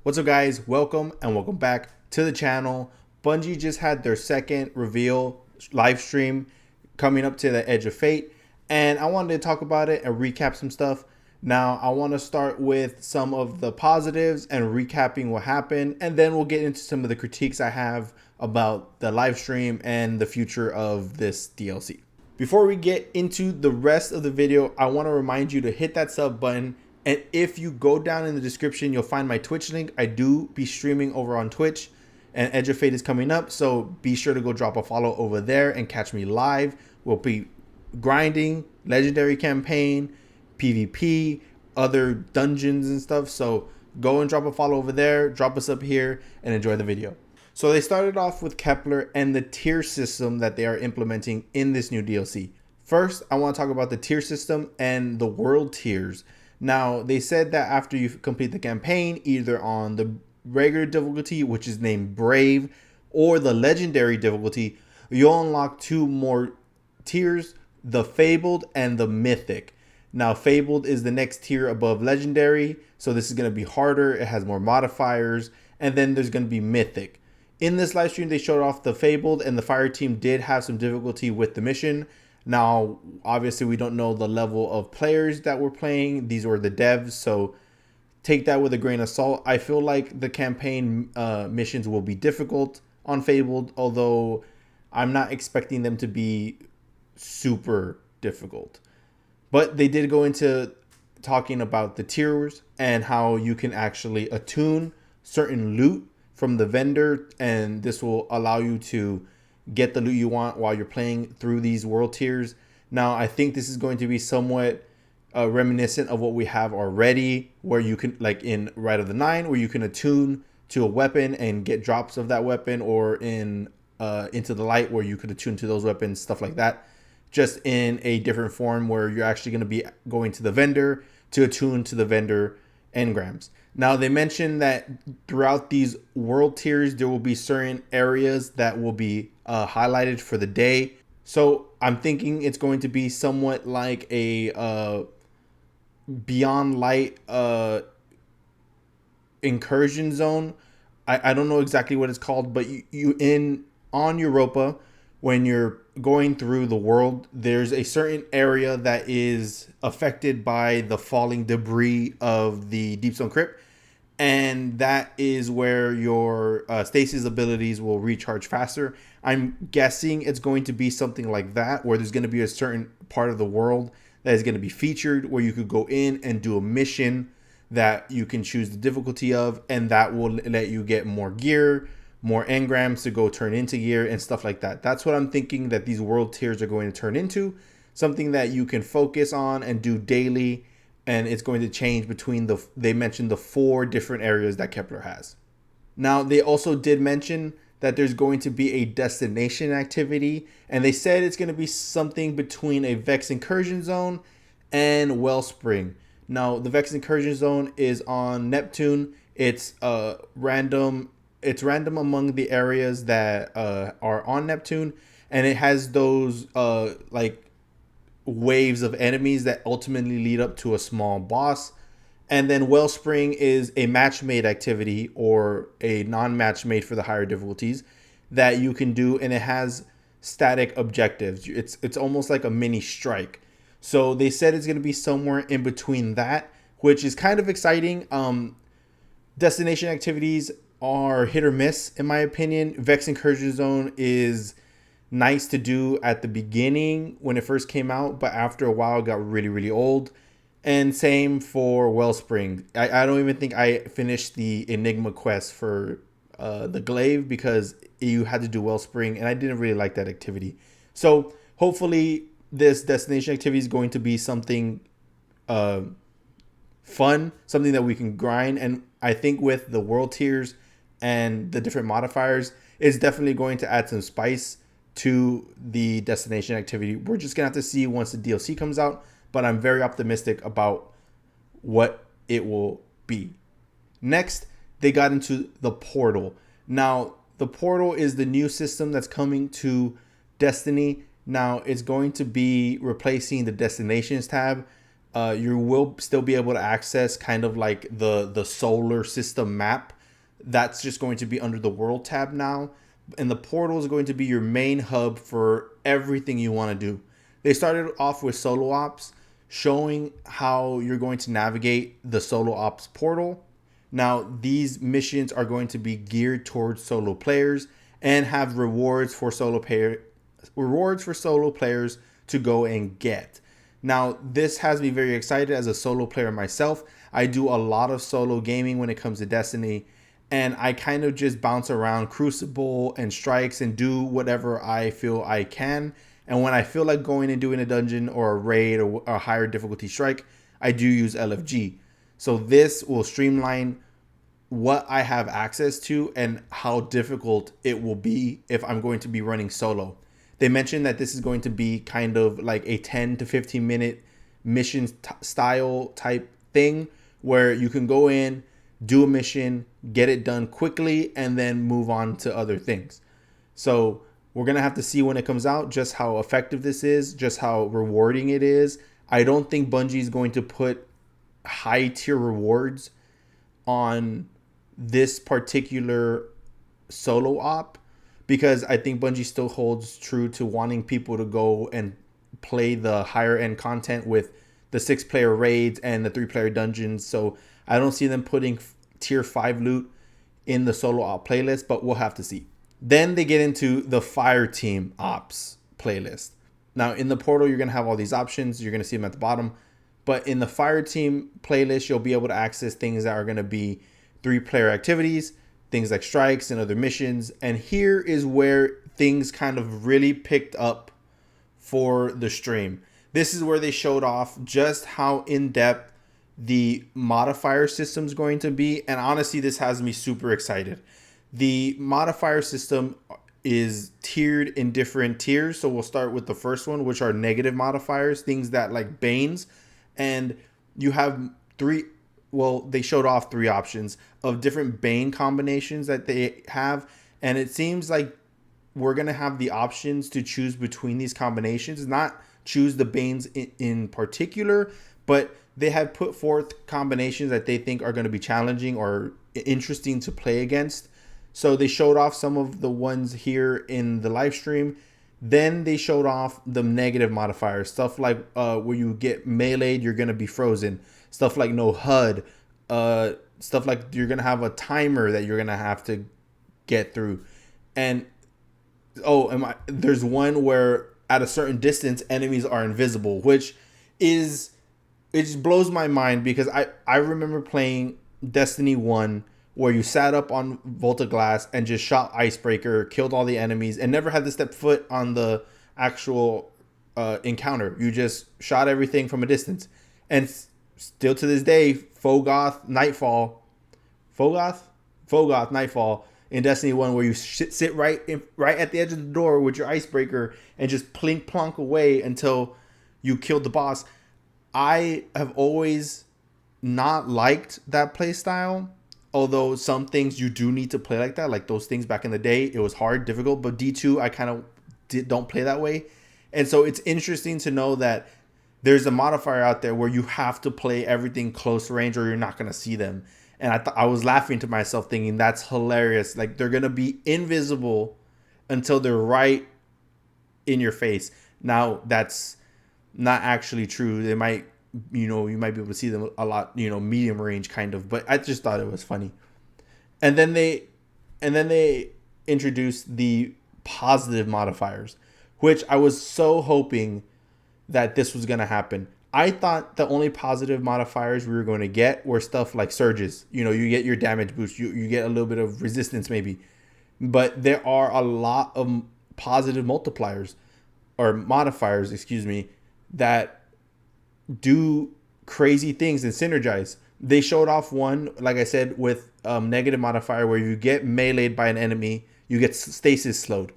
What's up guys, welcome and welcome back to the channel. Bungie just had their second reveal live stream coming up to the Edge of Fate, and I wanted to talk about it and recap some stuff. Now I want to start with some of the positives and recapping what happened, and then we'll get into some of the critiques I have about the live stream and the future of this DLC. Before we get into the rest of the video, I want to remind you to hit that sub button. And if you go down in the description, you'll find my Twitch link. I do be streaming over on Twitch, and Edge of Fate is coming up. So be sure to go drop a follow over there and catch me live. We'll be grinding, legendary campaign, PvP, other dungeons and stuff. So go and drop a follow over there, drop us up here, and enjoy the video. So they started off with Kepler and the tier system that they are implementing in this new DLC. First, I want to talk about the tier system and the world tiers. Now, they said that after you complete the campaign, either on the regular difficulty, which is named Brave, or the legendary difficulty, you'll unlock two more tiers, the Fabled and the Mythic. Now, Fabled is the next tier above legendary, so this is going to be harder, it has more modifiers, and then there's going to be Mythic. In this live stream, they showed off the Fabled, and the fire team did have some difficulty with the mission. Now, obviously, we don't know the level of players that were playing. These were the devs, so take that with a grain of salt. I feel like the campaign missions will be difficult on Fabled, although I'm not expecting them to be super difficult. But they did go into talking about the tiers and how you can actually attune certain loot from the vendor, and this will allow you to get the loot you want while you're playing through these world tiers. Now, I think this is going to be somewhat reminiscent of what we have already, where you can, like in Rite of the Nine, where you can attune to a weapon and get drops of that weapon, or in Into the Light, where you could attune to those weapons, stuff like that, just in a different form where you're actually going to be going to the vendor to attune to the vendor engrams. Now, they mentioned that throughout these world tiers, there will be certain areas that will be highlighted for the day. So I'm thinking it's going to be somewhat like a Beyond Light incursion zone. I don't know exactly what it's called, but on Europa, when you're going through the world, there's a certain area that is affected by the falling debris of the Deepstone Crypt, and that is where your stasis abilities will recharge faster. I'm guessing it's going to be something like that, where there's going to be a certain part of the world that is going to be featured, where you could go in and do a mission that you can choose the difficulty of, and that will let you get more gear, more engrams to go turn into gear and stuff like that. That's what I'm thinking that these world tiers are going to turn into, something that you can focus on and do daily, and it's going to change between they mentioned the 4 different areas that Kepler has. Now, they also did mention that there's going to be a destination activity, and they said it's going to be something between a Vex incursion zone and Wellspring. Now, the Vex incursion zone is on Neptune. It's random among the areas that are on Neptune, and it has those like waves of enemies that ultimately lead up to a small boss. And then Wellspring is a match made activity, or a non-match made for the higher difficulties, that you can do, and it has static objectives. It's almost like a mini strike. So they said it's going to be somewhere in between that, which is kind of exciting. Destination activities are hit or miss, in my opinion. Vex Incursion Zone is nice to do at the beginning when it first came out, but after a while it got really, really old. And same for Wellspring. I don't even think I finished the Enigma quest for the Glaive, because you had to do Wellspring, and I didn't really like that activity. So hopefully this destination activity is going to be something fun, something that we can grind. And I think with the world tiers and the different modifiers, it's definitely going to add some spice to the destination activity. We're just gonna have to see once the DLC comes out, but I'm very optimistic about what it will be. Next, they got into the portal. Now, the portal is the new system that's coming to Destiny. Now, it's going to be replacing the destinations tab. You will still be able to access kind of like the solar system map. That's just going to be under the world tab now. And the portal is going to be your main hub for everything you want to do. They started off with solo ops, showing how you're going to navigate the solo ops portal. Now, these missions are going to be geared towards solo players and have rewards for solo players to go and get. Now, this has me very excited as a solo player myself. I do a lot of solo gaming when it comes to Destiny, and I kind of just bounce around Crucible and Strikes and do whatever I feel I can. And when I feel like going and doing a dungeon or a raid or a higher difficulty strike, I do use LFG. So this will streamline what I have access to and how difficult it will be if I'm going to be running solo. They mentioned that this is going to be kind of like a 10 to 15 minute mission style type thing where you can go in, do a mission, get it done quickly, and then move on to other things. So we're going to have to see when it comes out just how effective this is, just how rewarding it is. I don't think Bungie is going to put high tier rewards on this particular solo op, because I think Bungie still holds true to wanting people to go and play the higher end content with the 6-player raids and the 3-player dungeons. So I don't see them putting tier 5 loot in the solo op playlist, but we'll have to see. Then they get into the fire team ops playlist. Now in the portal, you're going to have all these options. You're going to see them at the bottom. But in the fire team playlist, you'll be able to access things that are going to be 3-player activities, things like strikes and other missions. And here is where things kind of really picked up for the stream. This is where they showed off just how in-depth the modifier system is going to be. And honestly, this has me super excited. The modifier system is tiered in different tiers. So we'll start with the first one, which are negative modifiers, things that like Banes. And you have they showed off 3 options of different Bane combinations that they have. And it seems like we're going to have the options to choose between these combinations, not choose the Banes in particular, but they have put forth combinations that they think are going to be challenging or interesting to play against. So they showed off some of the ones here in the live stream. Then they showed off the negative modifiers, stuff like where you get meleeed, you're going to be frozen. Stuff like no HUD, stuff like you're going to have a timer that you're going to have to get through. And there's one where at a certain distance, enemies are invisible, which it just blows my mind, because I remember playing Destiny 1 where you sat up on Volta Glass and just shot Icebreaker, killed all the enemies, and never had to step foot on the actual encounter. You just shot everything from a distance. And still to this day, Fogoth Nightfall in Destiny 1, where you sit right at the edge of the door with your Icebreaker and just plink plonk away until you killed the boss. I have always not liked that play style, although some things you do need to play like that. Like those things back in the day, it was hard, difficult, but D2 I kind of don't play that way. And so it's interesting to know that there's a modifier out there where you have to play everything close range or you're not going to see them. And I was laughing to myself thinking that's hilarious. Like they're going to be invisible until they're right in your face. Now that's not actually true. They might, you might be able to see them a lot, medium range kind of, but I just thought it was funny. And then they introduced the positive modifiers, which I was so hoping that this was going to happen. I thought the only positive modifiers we were going to get were stuff like surges. You get your damage boost, you get a little bit of resistance maybe. But there are a lot of positive multipliers or modifiers, that do crazy things and synergize. They showed off one, like I said, with negative modifier where you get meleeed by an enemy, you get stasis slowed.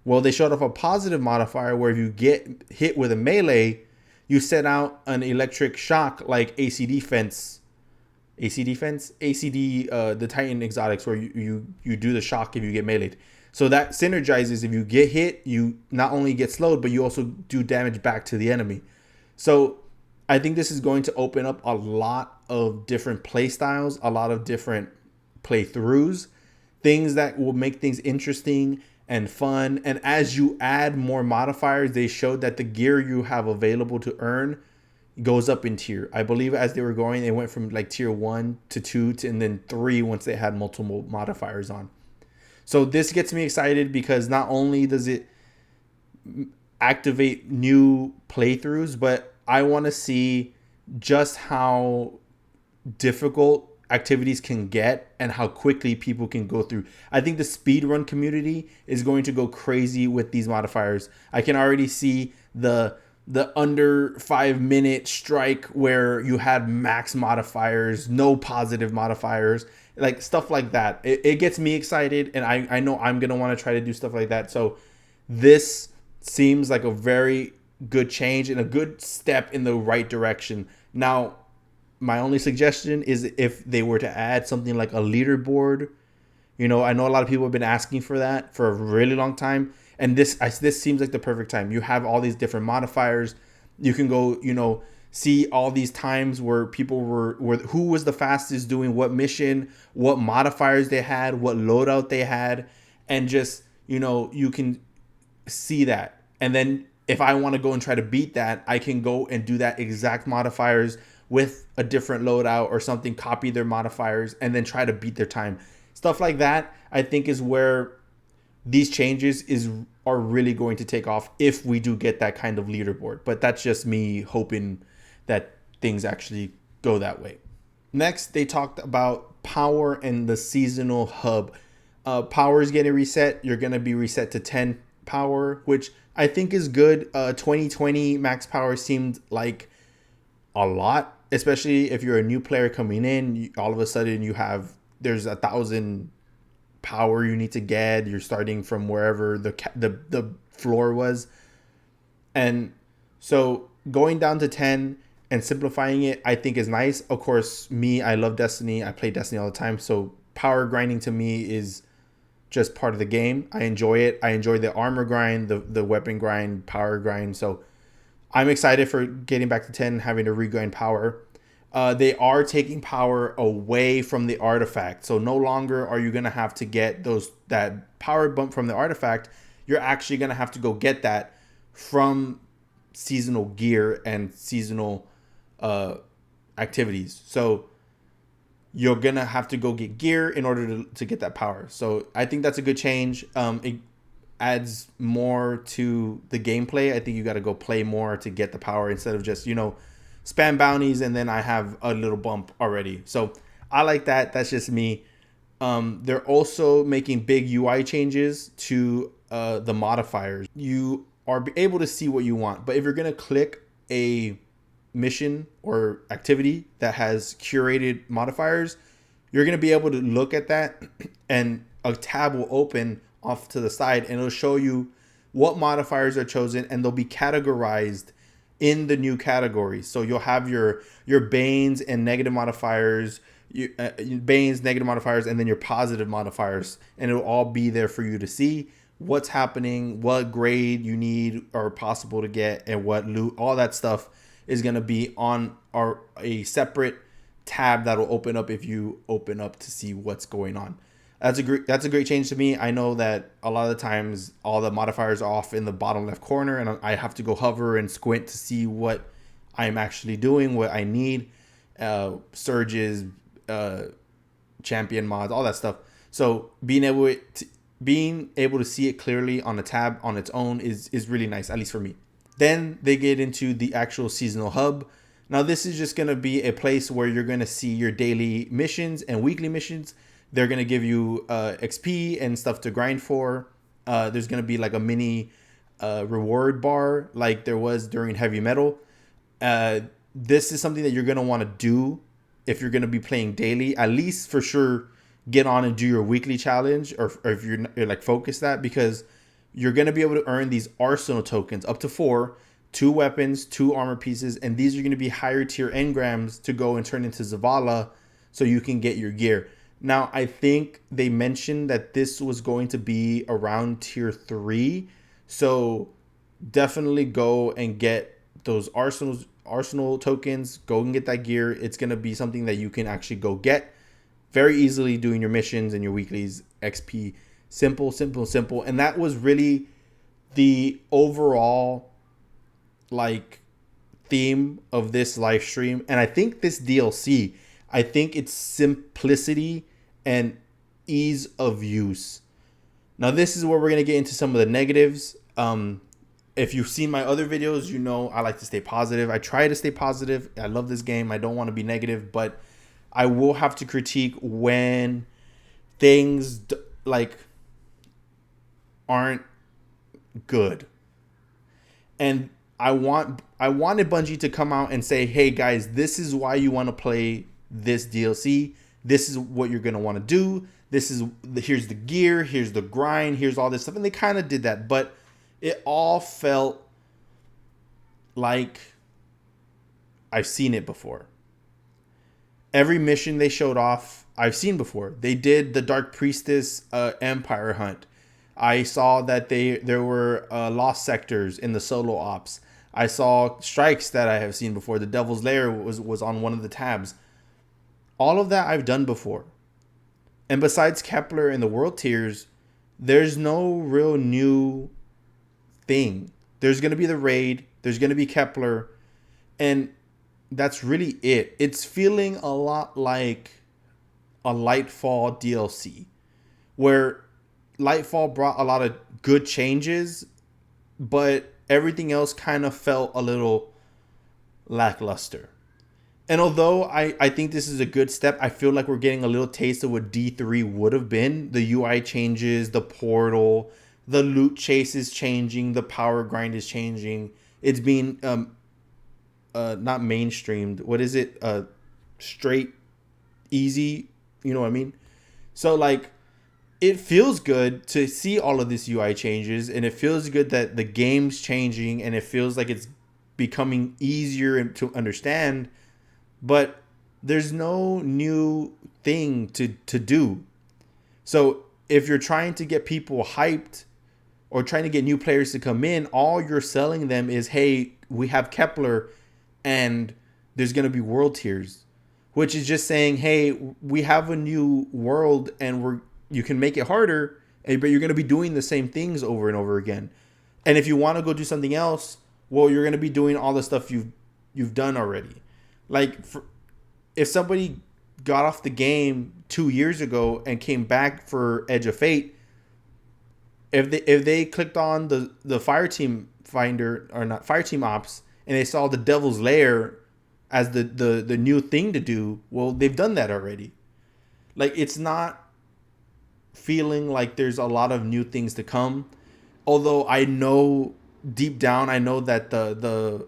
Well, they showed off a positive modifier where if you get hit with a melee, you set out an electric shock like AC Defense, the Titan exotics, where you do the shock if you get meleeed. So that synergizes. If you get hit, you not only get slowed, but you also do damage back to the enemy. So I think this is going to open up a lot of different play styles, a lot of different playthroughs, things that will make things interesting and fun. And as you add more modifiers, they showed that the gear you have available to earn goes up in tier. I believe as they were going, they went from like tier 1 to 2 to, and then 3 once they had multiple modifiers on. So this gets me excited because not only does it activate new playthroughs, but I want to see just how difficult activities can get and how quickly people can go through. I think the speedrun community is going to go crazy with these modifiers. I can already see the under 5 minute strike where you had max modifiers, no positive modifiers, like stuff like that. It gets me excited, and I know I'm gonna want to try to do stuff like that. So this seems like a very good change and a good step in the right direction. Now, my only suggestion is if they were to add something like a leaderboard. You know, I know a lot of people have been asking for that for a really long time, and this seems like the perfect time. You have all these different modifiers. You can go, you know, see all these times where people were who was the fastest doing what mission, what modifiers they had, what loadout they had, and just, you know, you can see that. And then if I want to go and try to beat that, I can go and do that exact modifiers with a different loadout or something, copy their modifiers, and then try to beat their time. Stuff like that, I think, is where these changes are really going to take off if we do get that kind of leaderboard. But that's just me hoping that things actually go that way. Next, they talked about power and the seasonal hub. Power is getting reset. You're going to be reset to 10 power, which I think is good. 2020 max power seemed like a lot, especially if you're a new player coming in. All of a sudden there's 1,000 power you need to get. You're starting from wherever the floor was, and so going down to 10 and simplifying it, I think, is nice. Of course, I love Destiny. I play Destiny all the time, so power grinding to me is just part of the game. I enjoy it. I enjoy the armor grind, the weapon grind, power grind. So I'm excited for getting back to 10, having to regrind power. They are taking power away from the artifact. So no longer are you going to have to get that power bump from the artifact. You're actually going to have to go get that from seasonal gear and seasonal activities. So you're going to have to go get gear in order to get that power. So I think that's a good change. It adds more to the gameplay. I think you got to go play more to get the power instead of just, you know, spam bounties and then I have a little bump already. So I like that. That's just me. They're also making big UI changes to the modifiers. You are able to see what you want, but if you're going to click a mission or activity that has curated modifiers, you're going to be able to look at that and a tab will open off to the side and it'll show you what modifiers are chosen, and they'll be categorized in the new categories. So you'll have your Banes and negative modifiers, Banes, negative modifiers, and then your positive modifiers, and it'll all be there for you to see what's happening, what grade you need or possible to get, and what loot. All that stuff is going to be on a separate tab that'll open up if you open up to see what's going on. That's a great change to me. I know that a lot of the times all the modifiers are off in the bottom left corner, and I have to go hover and squint to see what I'm actually doing, what I need, surges, champion mods, all that stuff. So being able to see it clearly on a tab on its own is really nice, at least for me. Then they get into the actual seasonal hub. Now this is just going to be a place where you're going to see your daily missions and weekly missions. They're going to give you XP and stuff to grind for. There's going to be like a mini reward bar like there was during Heavy Metal. This is something that you're going to want to do if you're going to be playing daily. At least for sure, get on and do your weekly challenge, or if you're like focus that, because you're going to be able to earn these arsenal tokens, up to 4, 2 weapons, 2 armor pieces, and these are going to be higher tier engrams to go and turn into Zavala so you can get your gear. Now, I think they mentioned that this was going to be around tier 3. So definitely go and get those arsenals Arsenal tokens. Go and get that gear. It's gonna be something that you can actually go get very easily, doing your missions and your weeklies. XP, simple, simple, simple. And that was really the overall like theme of this live stream. And I think this DLC, I think it's simplicity and ease of use. Now this is where we're gonna get into some of the negatives. If you've seen my other videos, you know I like to stay positive. I try to stay positive. I love this game. I don't want to be negative, but I will have to critique when things like aren't good. And I wanted Bungie to come out and say, "Hey guys, this is why you want to play this DLC. This is what you're going to want to do. Here's the gear, here's the grind, here's all this stuff." And they kind of did that, but it all felt like I've seen it before. Every mission they showed off, I've seen before. They did the Dark Priestess Empire hunt. I saw that there were lost sectors in the solo ops. I saw strikes that I have seen before. The Devil's Lair was on one of the tabs. All of that I've done before. And besides Kepler and the World Tiers, there's no real new thing. There's going to be the raid. There's going to be Kepler. And that's really it. It's feeling a lot like a Lightfall DLC, where Lightfall brought a lot of good changes, but everything else kind of felt a little lackluster. And although I think this is a good step, I feel like we're getting a little taste of what D3 would have been. The UI changes, the portal, the loot chase is changing, the power grind is changing. It's being not mainstreamed. What is it? Straight, easy. You know what I mean? So like, it feels good to see all of this UI changes, and it feels good that the game's changing, and it feels like it's becoming easier to understand. But there's no new thing to do. So if you're trying to get people hyped or trying to get new players to come in, all you're selling them is, hey, we have Kepler and there's going to be world tiers, which is just saying, hey, we have a new world and you can make it harder, but you're going to be doing the same things over and over again. And if you want to go do something else, well, you're going to be doing all the stuff you've done already. Like, if somebody got off the game 2 years ago and came back for Edge of Fate, if they clicked on the fire team finder, or not fire team ops, and they saw the Devil's Lair as the new thing to do, well, they've done that already. Like, it's not feeling like there's a lot of new things to come. Although I know deep down, I know that the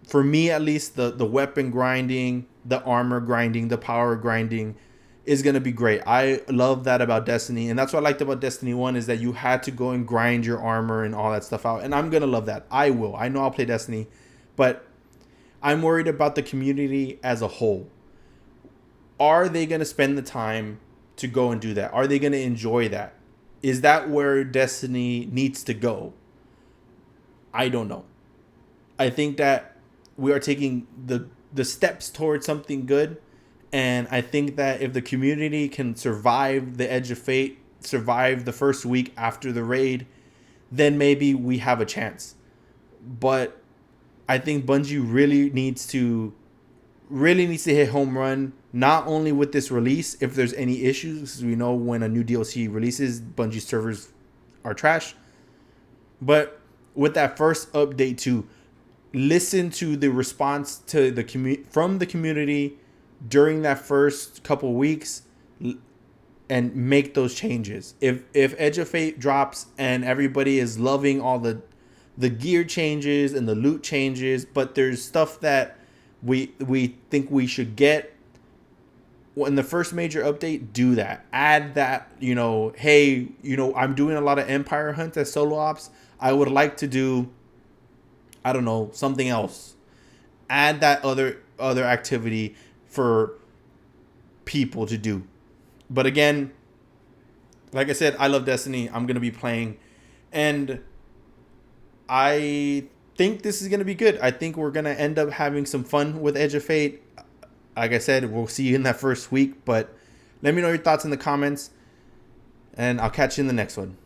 for me at least, the weapon grinding, the armor grinding, the power grinding is going to be great. I love that about Destiny. And that's what I liked about Destiny 1, is that you had to go and grind your armor and all that stuff out. And I'm going to love that. I will. I know I'll play Destiny. But I'm worried about the community as a whole. Are they going to spend the time to go and do that? Are they going to enjoy that? Is that where Destiny needs to go? I don't know. I think that we are taking the steps towards something good. And I think that if the community can survive the Edge of Fate, survive the first week after the raid, then maybe we have a chance. But I think Bungie really needs to hit home run, not only with this release, if there's any issues, because we know when a new DLC releases, Bungie servers are trash. But with that first update too, listen to the response to from the community during that first couple weeks and make those changes. If Edge of Fate drops and everybody is loving all the gear changes and the loot changes, but there's stuff that we think we should get in the first major update, do that. Add that, hey, I'm doing a lot of Empire hunts as solo ops. I would like to do, I don't know, something else. Add that other activity for people to do. But again, like I said, I love Destiny. I'm going to be playing. And I think this is going to be good. I think we're going to end up having some fun with Edge of Fate. Like I said, we'll see you in that first week, but let me know your thoughts in the comments, and I'll catch you in the next one.